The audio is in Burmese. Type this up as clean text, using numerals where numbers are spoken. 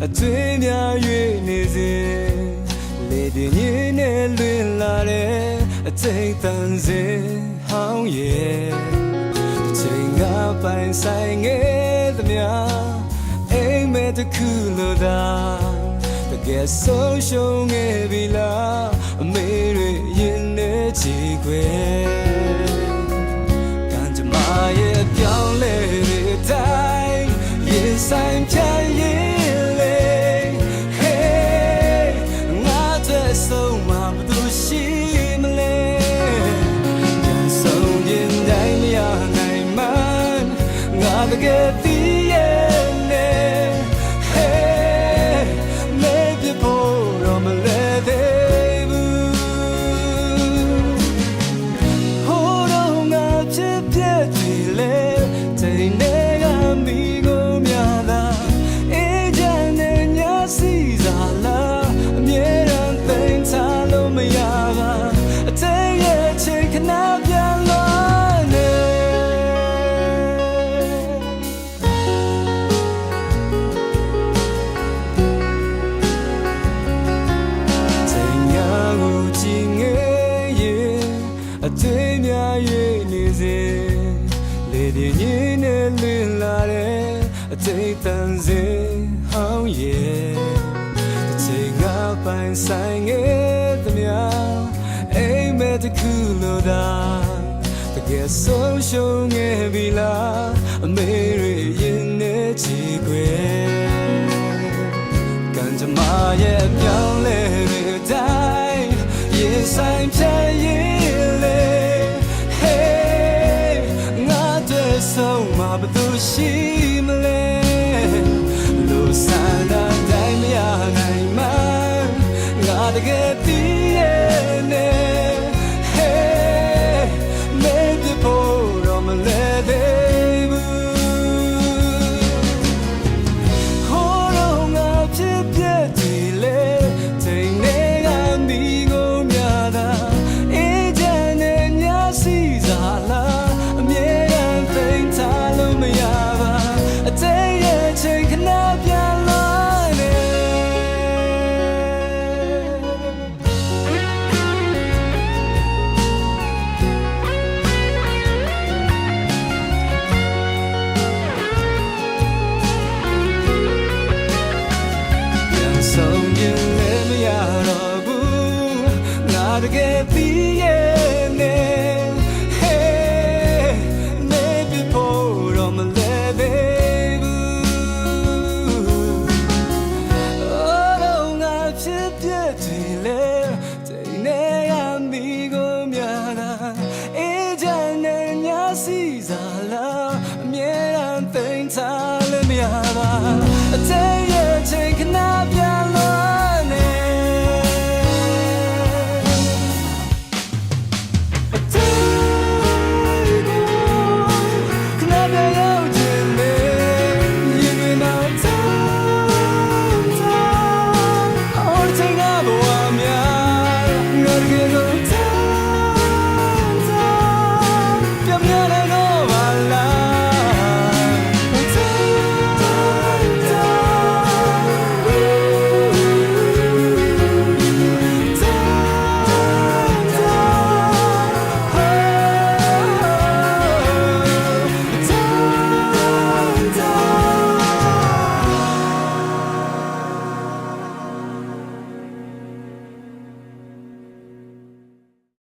အတွင်းများ၍နေစဉ်လေပြင်းရင်းနဲ့လွင်လာတဲ့အချိန်တန်စင်ဟောင်းရဲ့တစ်ချိန်ကပိုင်ဆိုင်ငယ်သမျှအိမ်မက်တစ်ခုလိုသာတကယ်ဆုံးရှုံးခဲ့ပြီလားအမေတွေရင်နေချီခွေကံကြမ္မာရဲ့ပြောင်းလဲတဲ့တိုင်းရင်ဆိုင်ဖြတ်ရင်လေဟေးငါတဲ့ဆုံးမှာဘသူရှိမလဲပြန်ဆုံးရင်တိုင်းမရနိုင်မှငါတကယ်သိရဲ့နဲ့ဟေးမေ့ပြဖို့တော့မလဲသေးဘူးဟိုတော့ငါဖြစ်ပြတယ်လေချိန်နဲ့ကမိကိုများသာအေးချမ်းတဲ့ညစီစားလာအမြဲတမ်းသိမ်းချလို့မရပါအသေးရဲ့ချိန်ခဏပြန်လာနေချိန်ညာကိုကြည့်ငယ်ရင်အသေးများ၍နေစဉ်လေပြင်းရင်းနဲ့လွင်လာတဲ့အချိန်တန်စင်ဟောင်းရဲ့တစ်ချိန်ကပိုင်ဆိုင်ငယ်သမျှအိမ်မက်တစ်ခုလိုသာတကယ်ဆုံးရှုံးခဲ့ပြီလားအမေတွေရင်နေချီခွေကံကြမ္မာရဲ့ပြောင်းလဲတဲ့တိုင်းရင်ဆိုင်ဖြတ်